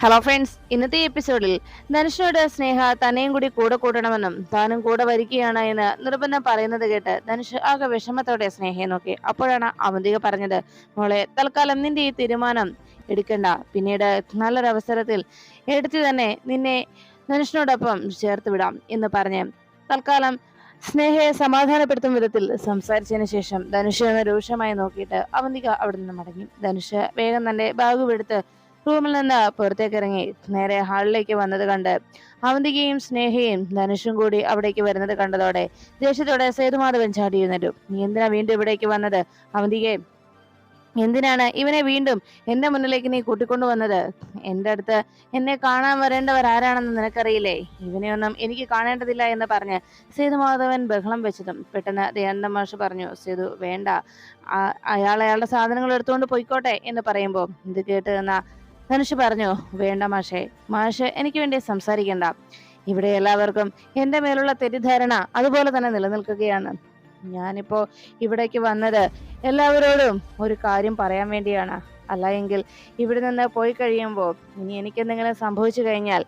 Hello friends, ഇന്നത്തെ എപ്പിസോഡിൽ ധനുഷിനോട് സ്നേഹ തന്നെയും കൂടി കൂടെ കൂട്ടണമെന്നും താനും കൂടെ വരികയാണ് എന്ന് നിർബന്ധം പറയുന്നത് കേട്ട് ധനുഷ് ആകെ വിഷമത്തോടെ സ്നേഹയെ നോക്കി. അപ്പോഴാണ് അവന്തിക പറഞ്ഞത്, മോളെ, തൽക്കാലം നിന്റെ ഈ തീരുമാനം എടുക്കണ്ട, പിന്നീട് നല്ലൊരു അവസരത്തിൽ എടുത്തു തന്നെ നിന്നെ ധനുഷിനോടൊപ്പം ചേർത്ത് വിടാം എന്ന് പറഞ്ഞ് തൽക്കാലം സ്നേഹയെ സമാധാനപ്പെടുത്തും വിധത്തിൽ സംസാരിച്ചതിന് ശേഷം ധനുഷ് എന്ന് രൂക്ഷമായി നോക്കിയിട്ട് അവന്തിക അവിടെ നിന്ന് മടങ്ങി. ധനുഷ് വേഗം തന്റെ ബാഗും എടുത്ത് റൂമിൽ നിന്ന് പുറത്തേക്ക് ഇറങ്ങി നേരെ ഹാളിലേക്ക് വന്നത് കണ്ട് അവന്തികയും സ്നേഹയും ധനുഷും കൂടി അവിടേക്ക് വരുന്നത് കണ്ടതോടെ ദേഷ്യത്തോടെ സേതുമാധവൻ ചാടി എഴുന്നേറ്റു. നീ എന്തിനാ വീണ്ടും ഇവിടേക്ക് വന്നത്? അവന്തികയെ, എന്തിനാണ് ഇവനെ വീണ്ടും എന്റെ മുന്നിലേക്ക് നീ കൂട്ടിക്കൊണ്ടുവന്നത്? എന്റെ അടുത്ത് എന്നെ കാണാൻ വരേണ്ടവർ ആരാണെന്ന് നിനക്കറിയില്ലേ? ഇവനെയൊന്നും എനിക്ക് കാണേണ്ടതില്ല എന്ന് പറഞ്ഞ് സേതുമാധവൻ ബഹളം വെച്ചതും പെട്ടെന്ന് ദയാനന്ദ മാഷ് പറഞ്ഞു, സേതു വേണ്ട, അയാൾ അയാളുടെ സാധനങ്ങൾ എടുത്തുകൊണ്ട് പോയിക്കോട്ടെ എന്ന് പറയുമ്പോൾ ഇത് കേട്ട് നിന്ന ധനുഷ് പറഞ്ഞു, വേണ്ട മാഷേ, മാഷ് എനിക്ക് വേണ്ടി സംസാരിക്കണ്ട. ഇവിടെ എല്ലാവർക്കും എന്റെ മേലുള്ള തെറ്റിദ്ധാരണ അതുപോലെ തന്നെ നിലനിൽക്കുകയാണ്. ഞാനിപ്പോ ഇവിടേക്ക് വന്നത് എല്ലാവരോടും ഒരു കാര്യം പറയാൻ വേണ്ടിയാണ്. അല്ല എങ്കിൽ ഇവിടെ നിന്ന് പോയി കഴിയുമ്പോൾ ഇനി എനിക്കെന്തെങ്കിലും സംഭവിച്ചു കഴിഞ്ഞാൽ,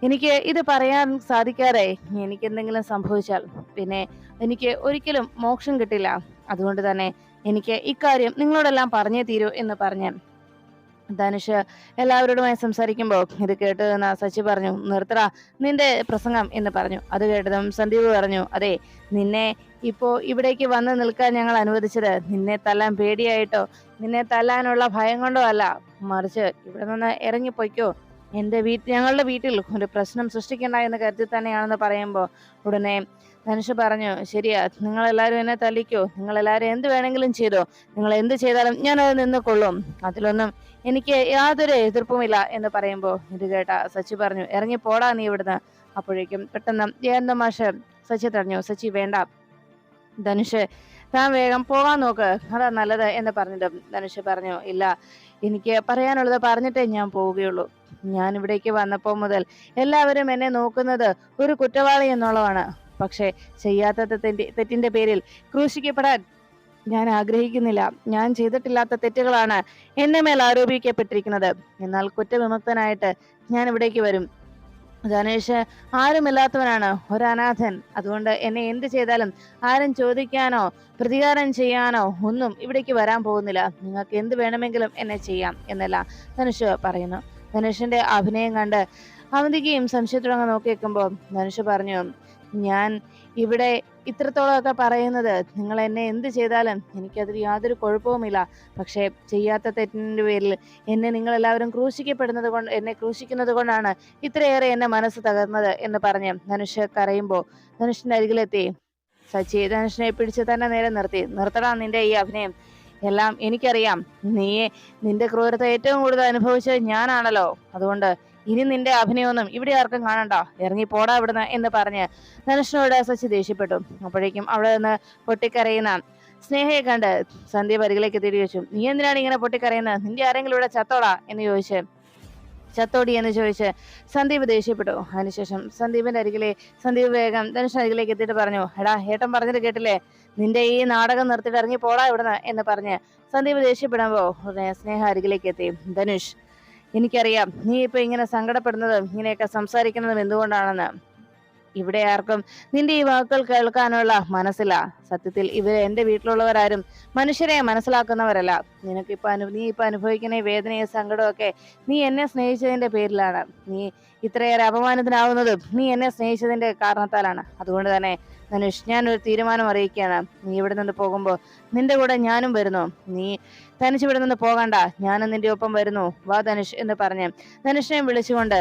എനിക്ക് ഇത് പറയാൻ സാധിക്കാതെ എനിക്കെന്തെങ്കിലും സംഭവിച്ചാൽ പിന്നെ എനിക്ക് ഒരിക്കലും മോക്ഷം കിട്ടില്ല. അതുകൊണ്ട് തന്നെ എനിക്ക് ഇക്കാര്യം നിങ്ങളോടെല്ലാം പറഞ്ഞേ തീരൂ എന്ന് പറഞ്ഞ് ധനുഷ് എല്ലാവരോടുമായി സംസാരിക്കുമ്പോൾ ഇത് കേട്ട് നിന്ന സച്ചി പറഞ്ഞു, നിർത്തറ നിന്റെ പ്രസംഗം എന്ന് പറഞ്ഞു. അത് കേട്ടതും സന്ദീപ് പറഞ്ഞു, അതെ, നിന്നെ ഇപ്പോ ഇവിടേക്ക് വന്ന് നിൽക്കാൻ ഞങ്ങൾ അനുവദിച്ചത് നിന്നെ തല്ലാൻ പേടിയായിട്ടോ നിന്നെ തല്ലാനുള്ള ഭയം കൊണ്ടോ അല്ല, മറിച്ച് ഇവിടെ നിന്ന് ഇറങ്ങിപ്പോയിക്കോ, ഞങ്ങളുടെ വീട്ടിൽ ഒരു പ്രശ്നം സൃഷ്ടിക്കണ്ട എന്ന് കരുതി തന്നെയാണെന്ന് പറയുമ്പോൾ ഉടനെ ധനുഷ് പറഞ്ഞു, ശരിയാ, നിങ്ങളെല്ലാവരും എന്നെ തല്ലിക്കോ, നിങ്ങളെല്ലാവരും എന്ത് വേണമെങ്കിലും ചെയ്തോ, നിങ്ങൾ എന്ത് ചെയ്താലും ഞാൻ അത് നിന്ന് കൊള്ളും, അതിലൊന്നും എനിക്ക് യാതൊരു എതിർപ്പുമില്ല എന്ന് പറയുമ്പോൾ ഇത് കേട്ട സച്ചി പറഞ്ഞു, ഇറങ്ങി പോടാ നീ ഇവിടുന്ന്. അപ്പോഴേക്കും പെട്ടെന്ന് ജയന്ത മാഷ് സച്ചി തടഞ്ഞു. സച്ചി വേണ്ട ധനുഷ്, താൻ വേഗം പോകാൻ നോക്ക്, അതാ നല്ലത് എന്ന് പറഞ്ഞിട്ടും ധനുഷ് പറഞ്ഞു, ഇല്ല, എനിക്ക് പറയാനുള്ളത് പറഞ്ഞിട്ടേ ഞാൻ പോവുകയുള്ളൂ. ഞാൻ ഇവിടേക്ക് വന്നപ്പോൾ മുതൽ എല്ലാവരും എന്നെ നോക്കുന്നത് ഒരു കുറ്റവാളി എന്നുള്ളതാണ്. പക്ഷെ ചെയ്യാത്ത തെറ്റിന്റെ പേരിൽ ക്രൂശിക്കപ്പെടാൻ ഞാൻ ആഗ്രഹിക്കുന്നില്ല. ഞാൻ ചെയ്തിട്ടില്ലാത്ത തെറ്റുകളാണ് എന്റെ മേൽ ആരോപിക്കപ്പെട്ടിരിക്കുന്നത്. എന്നാൽ കുറ്റവിമുക്തനായിട്ട് ഞാൻ ഇവിടേക്ക് വരും. ധനേഷ് ആരുമില്ലാത്തവനാണ്, ഒരനാഥൻ. അതുകൊണ്ട് എന്നെ എന്ത് ചെയ്താലും ആരും ചോദിക്കാനോ പ്രതികാരം ചെയ്യാനോ ഒന്നും ഇവിടേക്ക് വരാൻ പോകുന്നില്ല. നിങ്ങൾക്ക് എന്ത് വേണമെങ്കിലും എന്നെ ചെയ്യാം എന്നല്ല ധനുഷ് പറയുന്നു. ധനുഷിന്റെ അഭിനയം കണ്ട് അവന്തികയും സംശയത്തോടെ നോക്കി വെക്കുമ്പോൾ ധനുഷ് പറഞ്ഞു, ഞാൻ ഇവിടെ ഇത്രത്തോളമൊക്കെ പറയുന്നത് നിങ്ങൾ എന്നെ എന്ത് ചെയ്താലും എനിക്കതിൽ യാതൊരു കുഴപ്പവുമില്ല. പക്ഷേ ചെയ്യാത്ത തെറ്റിന്റെ പേരിൽ നിങ്ങൾ എല്ലാവരും എന്നെ ക്രൂശിക്കുന്നത് കൊണ്ടാണ് ഇത്രയേറെ എന്നെ മനസ്സ് തകർന്നത് എന്ന് പറഞ്ഞ് ധനുഷ് കരയുമ്പോൾ ധനുഷിന്റെ അരികിലെത്തി സച്ചി ധനുഷിനെ പിടിച്ച് തന്നെ നേരെ നിർത്തി. നിർത്തടാ നിന്റെ ഈ അഭിനയം, എല്ലാം എനിക്കറിയാം. നിന്റെ ക്രൂരത ഏറ്റവും കൂടുതൽ അനുഭവിച്ചത് ഞാനാണല്ലോ. അതുകൊണ്ട് ഇനി നിന്റെ അഭിനയമൊന്നും ഇവിടെ ആർക്കും കാണണ്ട, ഇറങ്ങി പോടാ ഇവിടുന്ന് എന്ന് പറഞ്ഞ് ധനുഷിനോട് സച്ചി ദേഷ്യപ്പെട്ടു. അപ്പോഴേക്കും അവിടെ നിന്ന് പൊട്ടിക്കരയുന്ന സ്നേഹയെ കണ്ട് സന്ധ്യ പരികിലേക്ക് തിരികെ വെച്ചു. നീ എന്തിനാണ് ഇങ്ങനെ പൊട്ടിക്കരയുന്നത്? നിന്റെ ആരെങ്കിലും ഇവിടെ ചത്തോടി എന്ന് ചോദിച്ച് സന്ദീപ് ദേഷ്യപ്പെട്ടു. അതിനുശേഷം സന്ദീപ് വേഗം ധനുഷിന്റെ അരികിലേക്ക് എത്തിയിട്ട് പറഞ്ഞു, എടാ, ഏട്ടൻ പറഞ്ഞത് കേട്ടില്ലേ? നിന്റെ ഈ നാടകം നിർത്തിയിട്ട് ഇറങ്ങി പോടാ ഇവിടുന്ന് എന്ന് പറഞ്ഞ് സന്ദീപ് ദേഷ്യപ്പെടുമ്പോ ഉടനെ സ്നേഹ അരികിലേക്ക് എത്തി. ധനുഷ്, എനിക്കറിയാം നീ ഇപ്പൊ ഇങ്ങനെ സങ്കടപ്പെടുന്നതും ഇങ്ങനെയൊക്കെ സംസാരിക്കുന്നതും എന്തുകൊണ്ടാണെന്ന്. ഇവിടെ ആർക്കും നിന്റെ ഈ വാക്കുകൾ കേൾക്കാനുള്ള മനസ്സില്ല. സത്യത്തിൽ ഇവര് എന്റെ വീട്ടിലുള്ളവരാരും മനുഷ്യരെ മനസ്സിലാക്കുന്നവരല്ല. നീ ഇപ്പൊ അനുഭവിക്കുന്ന ഈ വേദനയും സങ്കടവും ഒക്കെ നീ എന്നെ സ്നേഹിച്ചതിന്റെ പേരിലാണ്. നീ ഇത്രയേറെ അപമാനത്തിനാവുന്നതും നീ എന്നെ സ്നേഹിച്ചതിന്റെ കാരണത്താലാണ്. അതുകൊണ്ട് തന്നെ ധനുഷ്, ഞാനൊരു തീരുമാനം അറിയിക്കുകയാണ്. നീ ഇവിടെ നിന്ന് പോകുമ്പോ നിന്റെ കൂടെ ഞാനും വരുന്നു. നീ തനിച്ച് ഇവിടെ നിന്ന് പോകണ്ട, ഞാനും നിന്റെ ഒപ്പം വരുന്നു, വാ ധനുഷ് എന്ന് പറഞ്ഞ് ധനുഷിനെ വിളിച്ചുകൊണ്ട്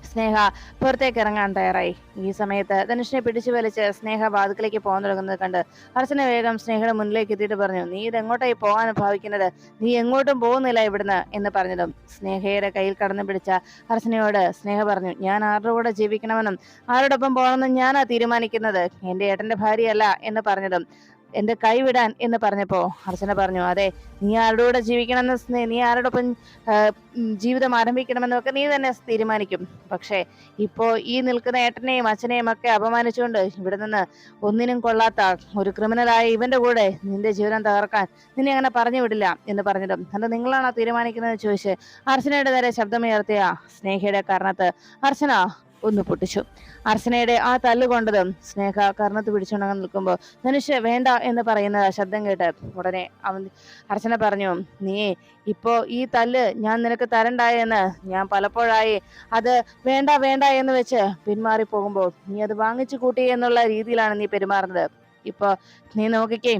സ്നേഹ പുറത്തേക്ക് ഇറങ്ങാൻ തയ്യാറായി. ഈ സമയത്ത് ധനുഷിനെ പിടിച്ചു വലിച്ച് സ്നേഹ വാതിക്കലേക്ക് പോകാൻ തുടങ്ങുന്നത് കണ്ട് അർച്ചന വേഗം സ്നേഹയുടെ മുന്നിലേക്ക് എത്തിയിട്ട് പറഞ്ഞു, നീ ഇതെങ്ങോട്ടായി പോകാൻ ഭാവിക്കുന്നത്? നീ എങ്ങോട്ടും പോകുന്നില്ല ഇവിടുന്ന് എന്ന് പറഞ്ഞതും സ്നേഹയുടെ കയ്യിൽ കടന്നു പിടിച്ച അർച്ചനയോട് സ്നേഹ പറഞ്ഞു, ഞാൻ ആരുടെ കൂടെ ജീവിക്കണമെന്നും ആരോടൊപ്പം പോകണമെന്നും ഞാനാ തീരുമാനിക്കുന്നത്, എന്റെ ഏട്ടന്റെ ഭാര്യയല്ല എന്ന് പറഞ്ഞതും എന്റെ കൈവിടാൻ എന്ന് പറഞ്ഞപ്പോ അർച്ചന പറഞ്ഞു, അതെ, നീ ആരുടെ കൂടെ ജീവിക്കണമെന്ന്, നീ ആരോടൊപ്പം ജീവിതം ആരംഭിക്കണമെന്നൊക്കെ നീ തന്നെ തീരുമാനിക്കും. പക്ഷെ ഇപ്പോ ഈ നിൽക്കുന്ന ഏട്ടനെയും അച്ഛനെയും ഒക്കെ അപമാനിച്ചുകൊണ്ട് ഇവിടെ നിന്ന് ഒന്നിനും കൊള്ളാത്ത ഒരു ക്രിമിനലായ ഇവന്റെ കൂടെ നിന്റെ ജീവിതം തകർക്കാൻ നിന്നെ അങ്ങനെ പറഞ്ഞു വിടില്ല എന്ന് പറഞ്ഞതും, അത് നിങ്ങളാണോ തീരുമാനിക്കുന്നത് ചോദിച്ച് അർച്ചനയുടെ നേരെ ശബ്ദമുയർത്തിയ സ്നേഹയുടെ കർണത്ത് അർച്ചന ഒന്ന് പൊട്ടിച്ചു. അർച്ചനയുടെ ആ തല്ലുകൊണ്ടതും സ്നേഹ കർണത്ത് പിടിച്ചുണങ്ങി നിൽക്കുമ്പോൾ ധനുഷ് വേണ്ട എന്ന് പറയുന്ന ശബ്ദം കേട്ട് ഉടനെ അർച്ചന പറഞ്ഞു, നീ ഇപ്പോ ഈ തല്ല് ഞാൻ നിനക്ക് തരണ്ടായെന്ന് ഞാൻ പലപ്പോഴായി അത് വേണ്ട വേണ്ട എന്ന് വെച്ച് പിന്മാറി പോകുമ്പോൾ നീ അത് വാങ്ങിച്ചു കൂട്ടി എന്നുള്ള രീതിയിലാണ് നീ പെരുമാറുന്നത്. ഇപ്പൊ നീ നോക്കിക്കേ,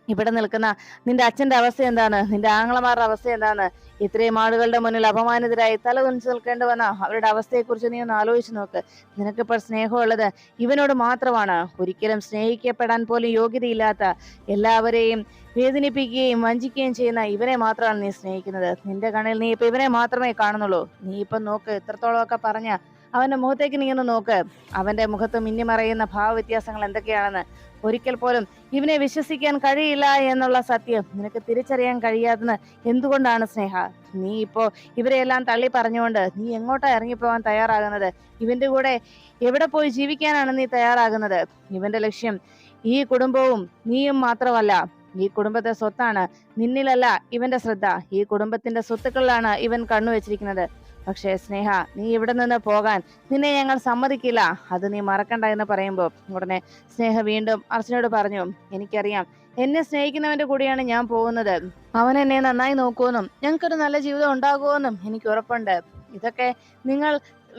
ഇവിടെ നിൽക്കുന്ന നിന്റെ അച്ഛന്റെ അവസ്ഥ എന്താണ്, നിന്റെ ആങ്ങളമാരുടെ അവസ്ഥ എന്താണ്, ഇത്രയും ആളുകളുടെ മുന്നിൽ അപമാനിതരായി തല കുനിച്ചു നിൽക്കേണ്ടി വന്ന അവരുടെ അവസ്ഥയെക്കുറിച്ച് നീ ഒന്ന് ആലോചിച്ച് നോക്ക്. നിനക്കിപ്പോൾ സ്നേഹമുള്ളത് ഇവനോട് മാത്രമാണ്. ഒരിക്കലും സ്നേഹിക്കപ്പെടാൻ പോലും യോഗ്യതയില്ലാത്ത, എല്ലാവരെയും വേദനിപ്പിക്കുകയും വഞ്ചിക്കുകയും ചെയ്യുന്ന ഇവനെ മാത്രമാണ് നീ സ്നേഹിക്കുന്നത്. നിന്റെ കണ്ണിൽ നീ ഇപ്പൊ ഇവനെ മാത്രമേ കാണുന്നുള്ളൂ. നീ ഇപ്പൊ നോക്ക്, ഇത്രത്തോളമൊക്കെ പറഞ്ഞ അവന്റെ മുഖത്തേക്ക് നീ ഒന്ന് നോക്ക്. അവന്റെ മുഖത്ത് മിന്നിമറയുന്ന ഭാവവ്യത്യാസങ്ങൾ എന്തൊക്കെയാണെന്ന്. ഒരിക്കൽ പോലും ഇവനെ വിശ്വസിക്കാൻ കഴിയില്ല എന്നുള്ള സത്യം നിനക്ക് തിരിച്ചറിയാൻ കഴിയാതെന്ന് എന്തുകൊണ്ടാണ് സ്നേഹ? നീ ഇപ്പോ ഇവരെയെല്ലാം തള്ളി പറഞ്ഞുകൊണ്ട് നീ എങ്ങോട്ടാ ഇറങ്ങിപ്പോവാൻ തയ്യാറാകുന്നത്? ഇവന്റെ കൂടെ എവിടെ പോയി ജീവിക്കാനാണ് നീ തയ്യാറാകുന്നത്? ഇവന്റെ ലക്ഷ്യം ഈ കുടുംബവും നീയും മാത്രമല്ല. ഈ കുടുംബത്തെ സ്വത്താണ്, നിന്നിലല്ല ഇവന്റെ ശ്രദ്ധ. ഈ കുടുംബത്തിന്റെ സ്വത്തുക്കളിലാണ് ഇവൻ കണ്ണുവെച്ചിരിക്കുന്നത്. പക്ഷേ സ്നേഹ, നീ ഇവിടെ നിന്ന് പോകാൻ നിന്നെ ഞങ്ങൾ സമ്മതിക്കില്ല, അത് നീ മറക്കണ്ട എന്ന് പറയുമ്പോൾ ഉടനെ സ്നേഹ വീണ്ടും അർച്ചനയോട് പറഞ്ഞു, എനിക്കറിയാം എന്നെ സ്നേഹിക്കുന്നവന്റെ കൂടെയാണ് ഞാൻ പോകുന്നത്. അവൻ എന്നെ നന്നായി നോക്കുമെന്നും ഞങ്ങൾക്കൊരു നല്ല ജീവിതം ഉണ്ടാകുമെന്നും എനിക്ക് ഉറപ്പുണ്ട്. ഇതൊക്കെ നിങ്ങൾ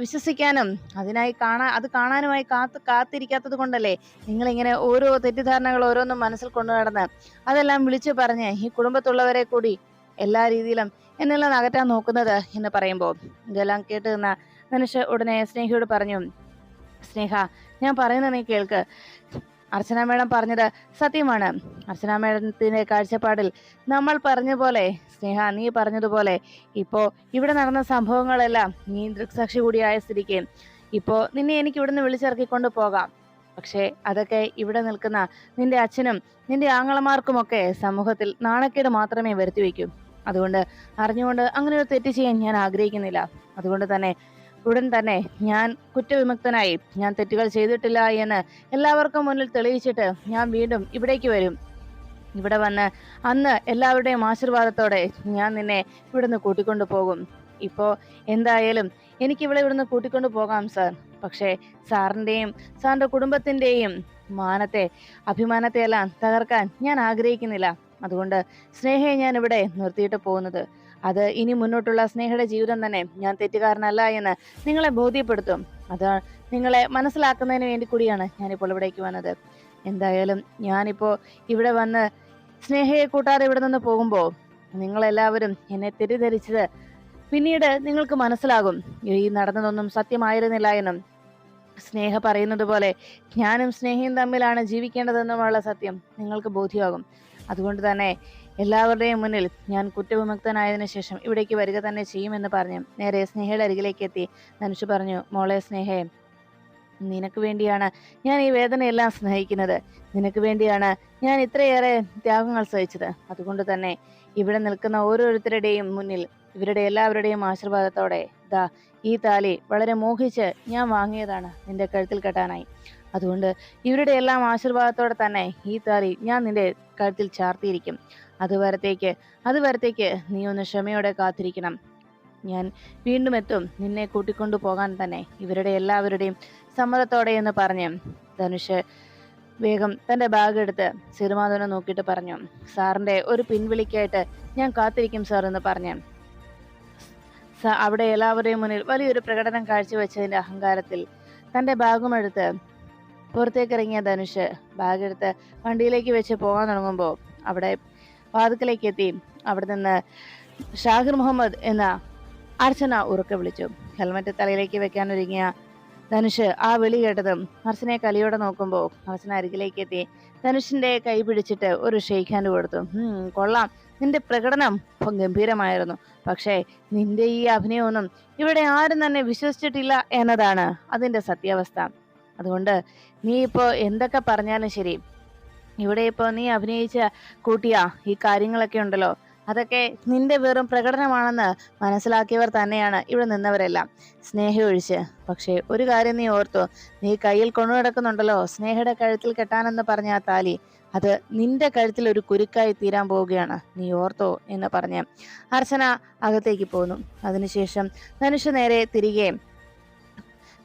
വിശ്വസിക്കാനും അത് കാണാനുമായി കാത്തിരിക്കാത്തത് കൊണ്ടല്ലേ നിങ്ങൾ ഇങ്ങനെ ഓരോ തെറ്റിദ്ധാരണകൾ ഓരോന്നും മനസ്സിൽ കൊണ്ടു നടന്ന് അതെല്ലാം വിളിച്ചു പറഞ്ഞ് ഈ കുടുംബത്തുള്ളവരെ കൂടി എല്ലാ രീതിയിലും എന്നെല്ലാം അകറ്റാൻ നോക്കുന്നത് എന്ന് പറയുമ്പോൾ ഇതെല്ലാം കേട്ട് നിന്ന മനുഷ്യ ഉടനെ സ്നേഹയോട് പറഞ്ഞു, സ്നേഹ, ഞാൻ പറയുന്നത് നീ കേൾക്ക്. അർച്ചന മേഡം പറഞ്ഞത് സത്യമാണ്. അർച്ചന മേഡത്തിന്റെ കാഴ്ചപ്പാടിൽ നമ്മൾ പറഞ്ഞ പോലെ, സ്നേഹ നീ പറഞ്ഞതുപോലെ ഇപ്പോ ഇവിടെ നടന്ന സംഭവങ്ങളെല്ലാം നീ ദൃക്സാക്ഷി കൂടിയായ സ്ഥിതിക്ക് ഇപ്പോ നിന്നെ എനിക്ക് ഇവിടുന്ന് വിളിച്ചിറക്കിക്കൊണ്ട് പോകാം. പക്ഷേ അതൊക്കെ ഇവിടെ നിൽക്കുന്ന നിന്റെ അച്ഛനും നിന്റെ ആങ്ങളമാർക്കുമൊക്കെ സമൂഹത്തിൽ നാണക്കേട് മാത്രമേ വരുത്തി വയ്ക്കൂ. അതുകൊണ്ട് അറിഞ്ഞുകൊണ്ട് അങ്ങനെ ഒരു തെറ്റ് ചെയ്യാൻ ഞാൻ ആഗ്രഹിക്കുന്നില്ല. അതുകൊണ്ട് തന്നെ ഉടൻ തന്നെ ഞാൻ കുറ്റവിമുക്തനായി, ഞാൻ തെറ്റുകൾ ചെയ്തിട്ടില്ല എന്ന് എല്ലാവർക്കും മുന്നിൽ തെളിയിച്ചിട്ട് ഞാൻ വീണ്ടും ഇവിടേക്ക് വരും. ഇവിടെ വന്ന് അന്ന് എല്ലാവരുടെയും ആശീർവാദത്തോടെ ഞാൻ നിന്നെ ഇവിടുന്ന് കൂട്ടിക്കൊണ്ടു പോകും. ഇപ്പോ എന്തായാലും എനിക്ക് ഇവിടുന്ന് കൂട്ടിക്കൊണ്ടു പോകാം സാർ. പക്ഷേ സാറിന്റെ കുടുംബത്തിന്റെയും അഭിമാനത്തെ എല്ലാം തകർക്കാൻ ഞാൻ ആഗ്രഹിക്കുന്നില്ല. അതുകൊണ്ട് സ്നേഹയെ ഞാൻ ഇവിടെ നിർത്തിയിട്ട് പോകുന്നത്. അത് ഇനി മുന്നോട്ടുള്ള സ്നേഹയുടെ ജീവിതം തന്നെ ഞാൻ തെറ്റുകാരനല്ല എന്ന് നിങ്ങളെ ബോധ്യപ്പെടുത്തും. അത് നിങ്ങളെ മനസ്സിലാക്കുന്നതിന് വേണ്ടി കൂടിയാണ് ഞാനിപ്പോൾ ഇവിടേക്ക് വന്നത്. എന്തായാലും ഞാനിപ്പോ ഇവിടെ വന്ന് സ്നേഹയെ കൂട്ടാതെ ഇവിടെ നിന്ന് പോകുമ്പോൾ നിങ്ങളെല്ലാവരും എന്നെ തെറ്റിദ്ധരിച്ചത് പിന്നീട് നിങ്ങൾക്ക് മനസ്സിലാകും. ഈ നടന്നതൊന്നും സത്യമായിരുന്നില്ല എന്നും സ്നേഹ പറയുന്നത് പോലെ ഞാനും സ്നേഹയും തമ്മിലാണ് ജീവിക്കേണ്ടതെന്നുമുള്ള സത്യം നിങ്ങൾക്ക് ബോധ്യമാകും. അതുകൊണ്ട് തന്നെ എല്ലാവരുടെയും മുന്നിൽ ഞാൻ കുറ്റവിമുക്തനായതിനു ശേഷം ഇവിടേക്ക് വരിക തന്നെ ചെയ്യുമെന്ന് പറഞ്ഞ് നേരെ സ്നേഹയുടെ അരികിലേക്ക് എത്തി ധനുഷ് പറഞ്ഞു, മോളെ സ്നേഹേ, നിനക്ക് വേണ്ടിയാണ് ഞാൻ ഈ വേദനയെല്ലാം സ്നേഹിക്കുന്നത്. നിനക്ക് വേണ്ടിയാണ് ഞാൻ ഇത്രയേറെ ത്യാഗങ്ങൾ സഹിച്ചത്. അതുകൊണ്ട് തന്നെ ഇവിടെ നിൽക്കുന്ന ഓരോരുത്തരുടെയും മുന്നിൽ ഇവരുടെ എല്ലാവരുടെയും ആശീർവാദത്തോടെ ഈ താലി വളരെ മോഹിച്ച് ഞാൻ വാങ്ങിയതാണ് നിന്റെ കഴുത്തിൽ കെട്ടാനായി. അതുകൊണ്ട് ഇവരുടെ എല്ലാം ആശീർവാദത്തോടെ തന്നെ ഈ താലി ഞാൻ നിന്റെ കഴുത്തിൽ ചാർത്തിയിരിക്കും. അതുവരത്തേക്ക് നീ ഒന്ന് ക്ഷമയോടെ കാത്തിരിക്കണം. ഞാൻ വീണ്ടും എത്തും നിന്നെ കൂട്ടിക്കൊണ്ടു പോകാൻ തന്നെ, ഇവരുടെ എല്ലാവരുടെയും സമ്മതത്തോടെ എന്ന് പറഞ്ഞ് ധനുഷ് വേഗം തന്റെ ബാഗ് എടുത്ത് സിറുമാധവനെ നോക്കിയിട്ട് പറഞ്ഞു, സാറിന്റെ ഒരു പിൻവിളിക്കായിട്ട് ഞാൻ കാത്തിരിക്കും സാർ എന്ന് പറഞ്ഞ് അവിടെ എല്ലാവരുടെയും മുന്നിൽ വലിയൊരു പ്രകടനം കാഴ്ചവെച്ചതിന്റെ അഹങ്കാരത്തിൽ തന്റെ ബാഗും എടുത്ത് പുറത്തേക്കിറങ്ങിയ ധനുഷ് ബാഗ് എടുത്ത് വണ്ടിയിലേക്ക് വെച്ച് പോകാൻ തുടങ്ങുമ്പോൾ അവിടെ വാതിക്കലേക്ക് എത്തി. അവിടെ നിന്ന് ഷാഹിർ മുഹമ്മദ് എന്ന അർച്ചന ഉറക്കെ വിളിച്ചു. ഹെൽമറ്റ് തലയിലേക്ക് വെക്കാൻ ഒരുങ്ങിയ ധനുഷ് ആ വിളി കേട്ടതും അർച്ചനയെ കലിയോടെ നോക്കുമ്പോൾ അർച്ചന അരികിലേക്ക് എത്തി ധനുഷിന്റെ കൈ പിടിച്ചിട്ട് ഒരു ഷെയ്ക്ക് ഹാൻഡ് കൊടുത്തു. കൊള്ളാം, നിന്റെ പ്രകടനം ഗംഭീരമായിരുന്നു. പക്ഷേ നിന്റെ ഈ അഭിനയമൊന്നും ഇവിടെ ആരും തന്നെ വിശ്വസിച്ചിട്ടില്ല എന്നതാണ് അതിന്റെ സത്യാവസ്ഥ. അതുകൊണ്ട് നീ ഇപ്പോ എന്തൊക്കെ പറഞ്ഞാലും ശരി, ഇവിടെ ഇപ്പൊ നീ അഭിനയിച്ച കൂട്ടിയ ഈ കാര്യങ്ങളൊക്കെ ഉണ്ടല്ലോ, അതൊക്കെ നിന്റെ വെറും പ്രകടനമാണെന്ന് മനസ്സിലാക്കിയവർ തന്നെയാണ് ഇവിടെ നിന്നവരെല്ലാം, സ്നേഹ ഒഴിച്ച്. പക്ഷേ ഒരു കാര്യം നീ ഓർത്തോ, നീ കയ്യിൽ കൊണ്ടു നടക്കുന്നുണ്ടല്ലോ സ്നേഹയുടെ കഴുത്തിൽ കെട്ടാനെന്ന് പറഞ്ഞ ആ താലി, അത് നിന്റെ കഴുത്തിൽ ഒരു കുരുക്കായി തീരാൻ പോവുകയാണ്, നീ ഓർത്തോ എന്ന് പറഞ്ഞ് അർച്ചന അകത്തേക്ക് പോന്നു. അതിനുശേഷം ധനുഷ് നേരെ തിരികെ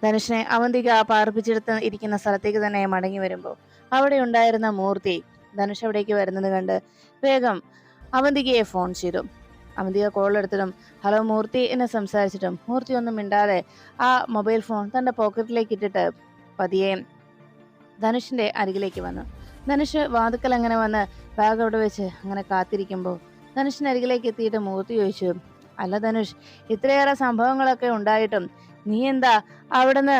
ധനുഷിനെ അവന്തിക പാർപ്പിച്ചെടുത്ത് ഇരിക്കുന്ന സ്ഥലത്തേക്ക് തന്നെ മടങ്ങി വരുമ്പോൾ അവിടെ ഉണ്ടായിരുന്ന മൂർത്തി ധനുഷ് അവിടേക്ക് വരുന്നത് കണ്ട് വേഗം അവന്തികയെ ഫോൺ ചെയ്തു. അവന്തിക കോൾ എടുത്തിട്ടും ഹലോ മൂർത്തി എന്ന് സംസാരിച്ചിട്ടും മൂർത്തി ഒന്നും മിണ്ടാതെ ആ മൊബൈൽ ഫോൺ തന്റെ പോക്കറ്റിലേക്ക് ഇട്ടിട്ട് പതിയെ ധനുഷിന്റെ അരികിലേക്ക് വന്നു. ധനുഷ് വാതുക്കൽ അങ്ങനെ വന്ന് ബാഗ് അവിടെ വെച്ച് അങ്ങനെ കാത്തിരിക്കുമ്പോൾ ധനുഷിന്റെ അരികിലേക്ക് എത്തിയിട്ട് മൂർത്തി ചോദിച്ചു, അല്ല ധനുഷ്, ഇത്രയേറെ സംഭവങ്ങളൊക്കെ ഉണ്ടായിട്ടും നീ എന്താ അവിടുന്ന്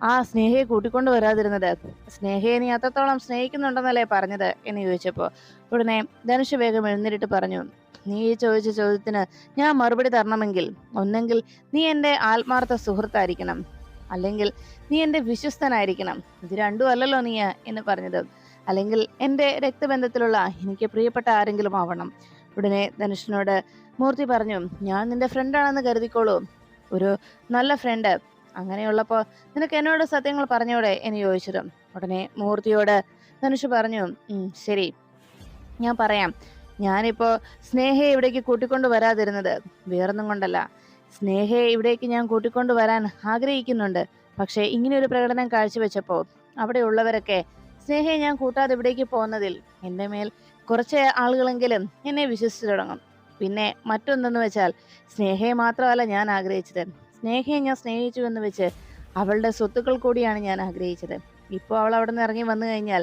ആ സ്നേഹയെ കൂട്ടിക്കൊണ്ട് വരാതിരുന്നത്? സ്നേഹയെ നീ അത്രത്തോളം സ്നേഹിക്കുന്നുണ്ടെന്നല്ലേ പറഞ്ഞത് എന്ന് ചോദിച്ചപ്പോ ഉടനെ ധനുഷ് വേഗം എഴുന്നേറ്റ് പറഞ്ഞു, നീ ഈ ചോദിച്ച ചോദ്യത്തിന് ഞാൻ മറുപടി തരണമെങ്കിൽ ഒന്നെങ്കിൽ നീ എൻ്റെ ആത്മാർത്ഥ സുഹൃത്തായിരിക്കണം, അല്ലെങ്കിൽ നീ എൻ്റെ വിശ്വസ്തനായിരിക്കണം. ഇത് രണ്ടും അല്ലല്ലോ നീ എന്ന് പറഞ്ഞത്. അല്ലെങ്കിൽ എൻ്റെ രക്തബന്ധത്തിലുള്ള എനിക്ക് പ്രിയപ്പെട്ട ആരെങ്കിലും ആവണം. ഉടനെ ധനുഷിനോട് മൂർത്തി പറഞ്ഞു, ഞാൻ നിന്റെ ഫ്രണ്ടാണെന്ന് കരുതിക്കോളൂ, ഒരു നല്ല ഫ്രണ്ട്. അങ്ങനെയുള്ളപ്പോ നിനക്ക് എന്നോട് സത്യങ്ങൾ പറഞ്ഞോടെ എന്ന് ചോദിച്ചത്. ഉടനെ മൂർത്തിയോട് ധനുഷ് പറഞ്ഞു, ശരി, ഞാൻ പറയാം. ഞാനിപ്പോ സ്നേഹയെ ഇവിടേക്ക് കൂട്ടിക്കൊണ്ടു വരാതിരുന്നത് വേറൊന്നും കൊണ്ടല്ല. സ്നേഹയെ ഇവിടേക്ക് ഞാൻ കൂട്ടിക്കൊണ്ടു വരാൻ ആഗ്രഹിക്കുന്നുണ്ട്. പക്ഷെ ഇങ്ങനെ ഒരു പ്രകടനം കാഴ്ചവെച്ചപ്പോ അവിടെ ഉള്ളവരൊക്കെ സ്നേഹയെ ഞാൻ കൂട്ടാതെ ഇവിടേക്ക് പോകുന്നതിൽ എൻ്റെ മേൽ കുറച്ച് ആളുകളെങ്കിലും എന്നെ വിശ്വസിച്ചു തുടങ്ങും. പിന്നെ മറ്റൊന്നെന്ന് വെച്ചാൽ സ്നേഹയെ മാത്രമല്ല ഞാൻ ആഗ്രഹിച്ചത്, സ്നേഹയെ ഞാൻ സ്നേഹിച്ചു എന്ന് വെച്ച് അവളുടെ സ്വത്തുക്കൾ കൂടിയാണ് ഞാൻ ആഗ്രഹിച്ചത്. ഇപ്പോൾ അവൾ അവിടെ നിന്ന് ഇറങ്ങി വന്നു കഴിഞ്ഞാൽ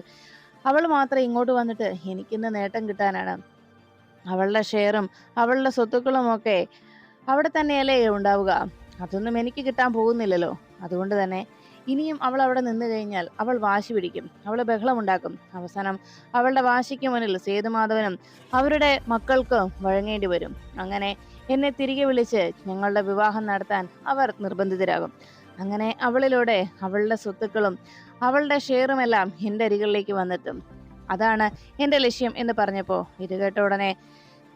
അവൾ മാത്രം ഇങ്ങോട്ട് വന്നിട്ട് എനിക്കിന്ന് നേട്ടം കിട്ടാനാണ്. അവളുടെ ഷെയറും അവളുടെ സ്വത്തുക്കളും ഒക്കെ അവിടെ തന്നെയല്ലേ ഉണ്ടാവുക. അതൊന്നും എനിക്ക് കിട്ടാൻ പോകുന്നില്ലല്ലോ. അതുകൊണ്ട് തന്നെ ഇനിയും അവൾ അവിടെ നിന്ന് കഴിഞ്ഞാൽ അവൾ വാശി പിടിക്കും, അവൾ ബഹളമുണ്ടാക്കും. അവസാനം അവളുടെ വാശിക്ക് മുന്നിൽ സേതുമാധവനും അവരുടെ മക്കൾക്ക് വഴങ്ങേണ്ടി വരും. അങ്ങനെ എന്നെ തിരികെ വിളിച്ച് ഞങ്ങളുടെ വിവാഹം നടത്താൻ അവർ നിർബന്ധിതരാകും. അങ്ങനെ അവളിലൂടെ അവളുടെ സ്വത്തുക്കളും അവളുടെ ഷെയറുമെല്ലാം എൻ്റെ അരികളിലേക്ക് വന്നെത്തും. അതാണ് എൻ്റെ ലക്ഷ്യം എന്ന് പറഞ്ഞപ്പോൾ ഇത് കേട്ട ഉടനെ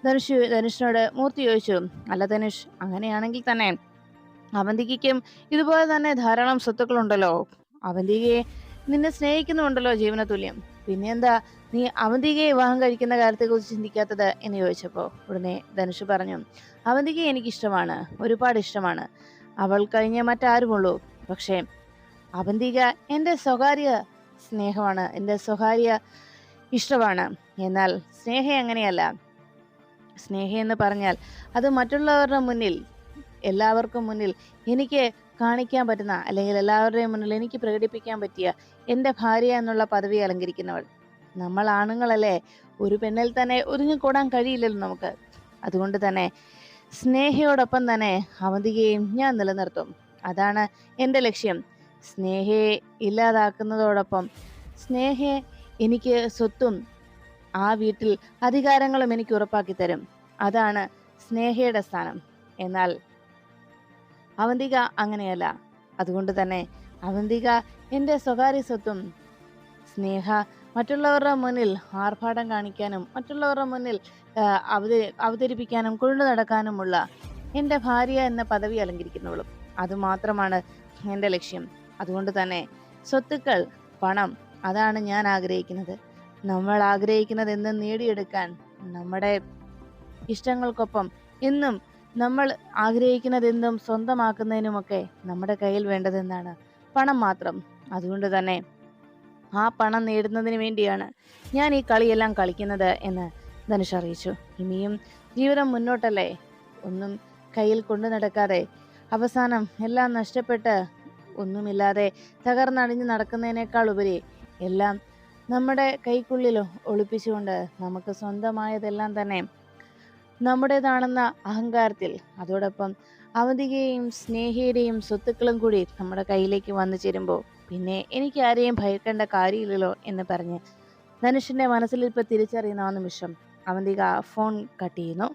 ധനുഷിനോട് മൂർത്തി ചോദിച്ചു, അല്ല ധനുഷ്, അങ്ങനെയാണെങ്കിൽ തന്നെ അവന്തികയ്ക്കും ഇതുപോലെ തന്നെ ധാരാളം സ്വത്തുക്കളുണ്ടല്ലോ. അവന്തികയെ നിന്നെ സ്നേഹിക്കുന്നുണ്ടല്ലോ ജീവന തുല്യം. പിന്നെ എന്താ നീ അവന്തികയെ വിവാഹം കഴിക്കുന്ന കാര്യത്തെക്കുറിച്ച് ചിന്തിക്കാത്തത് എന്ന് ചോദിച്ചപ്പോ ഉടനെ ധനുഷ് പറഞ്ഞു, അവന്തികയെ എനിക്കിഷ്ടമാണ്, ഒരുപാട് ഇഷ്ടമാണ്. അവൾ കഴിഞ്ഞ മറ്റാരുമുള്ളൂ. പക്ഷേ അവന്തിക എൻ്റെ സ്വകാര്യ സ്നേഹമാണ്, എൻ്റെ സ്വകാര്യ ഇഷ്ടമാണ്. എന്നാൽ സ്നേഹ അങ്ങനെയല്ല. സ്നേഹ എന്ന് പറഞ്ഞാൽ അത് മറ്റുള്ളവരുടെ മുന്നിൽ, എല്ലാവർക്കും മുന്നിൽ എനിക്ക് കാണിക്കാൻ പറ്റുന്ന, അല്ലെങ്കിൽ എല്ലാവരുടെയും മുന്നിൽ എനിക്ക് പ്രകടിപ്പിക്കാൻ പറ്റിയ എൻ്റെ ഭാര്യ എന്നുള്ള പദവി അലങ്കരിക്കുന്നവൾ. നമ്മൾ ആണുങ്ങളല്ലേ, ഒരു പെണ്ണിൽ തന്നെ ഒതുങ്ങിക്കൂടാൻ കഴിയില്ലല്ലോ നമുക്ക്. അതുകൊണ്ട് തന്നെ സ്നേഹയോടൊപ്പം തന്നെ അവന്തികയും ഞാൻ നിലനിർത്തും. അതാണ് എൻ്റെ ലക്ഷ്യം. സ്നേഹയെ ഇല്ലാതാക്കുന്നതോടൊപ്പം സ്നേഹയെ എനിക്ക് സ്വത്തും ആ വീട്ടിൽ അധികാരങ്ങളും എനിക്ക് ഉറപ്പാക്കി തരും. അതാണ് സ്നേഹയുടെ സ്ഥാനം. എന്നാൽ അവന്തിക അങ്ങനെയല്ല. അതുകൊണ്ട് തന്നെ അവന്തിക എൻ്റെ സ്വകാര്യ സ്വത്തും, സ്നേഹ മറ്റുള്ളവരുടെ മുന്നിൽ ആർഭാടം കാണിക്കാനും മറ്റുള്ളവരുടെ മുന്നിൽ അവതരിപ്പിക്കാനും കൊണ്ടു നടക്കാനുമുള്ള എൻ്റെ ഭാര്യ എന്ന പദവി അലങ്കരിക്കുന്നവളും. അതുമാത്രമാണ് എൻ്റെ ലക്ഷ്യം. അതുകൊണ്ട് തന്നെ സ്വത്തുക്കൾ, പണം, അതാണ് ഞാൻ ആഗ്രഹിക്കുന്നത്. നമ്മൾ ആഗ്രഹിക്കുന്നത് എന്നും നേടിയെടുക്കാൻ, നമ്മുടെ ഇഷ്ടങ്ങൾക്കൊപ്പം എന്നും നമ്മൾ ആഗ്രഹിക്കുന്നതെന്തും സ്വന്തമാക്കുന്നതിനുമൊക്കെ നമ്മുടെ കയ്യിൽ വേണ്ടതെന്താണ്? പണം മാത്രം. അതുകൊണ്ട് തന്നെ ആ പണം നേടുന്നതിന് വേണ്ടിയാണ് ഞാൻ ഈ കളിയെല്ലാം കളിക്കുന്നത് എന്ന് ധനുഷ് അറിയിച്ചു. ഇനിയും ജീവിതം മുന്നോട്ടല്ലേ, ഒന്നും കയ്യിൽ കൊണ്ടു നടക്കാതെ അവസാനം എല്ലാം നഷ്ടപ്പെട്ട് ഒന്നുമില്ലാതെ തകർന്നടിഞ്ഞ് നടക്കുന്നതിനേക്കാൾ ഉപരി എല്ലാം നമ്മുടെ കൈക്കുള്ളിൽ ഒളിപ്പിച്ചുകൊണ്ട് നമുക്ക് സ്വന്തമായതെല്ലാം തന്നെ നമ്മുടേതാണെന്ന അഹങ്കാരത്തിൽ, അതോടൊപ്പം അവന്തികയെയും സ്നേഹയുടെയും സ്വത്തുക്കളും കൂടി നമ്മുടെ കയ്യിലേക്ക് വന്നു ചേരുമ്പോൾ പിന്നെ എനിക്ക് ആരെയും ഭയക്കേണ്ട കാര്യമില്ലല്ലോ എന്ന് പറഞ്ഞ് ധനുഷിന്റെ മനസ്സിൽ ഇപ്പൊ തിരിച്ചറിയുന്ന ആ നിമിഷം അവന്തിക ഫോൺ കട്ട് ചെയ്യുന്നു.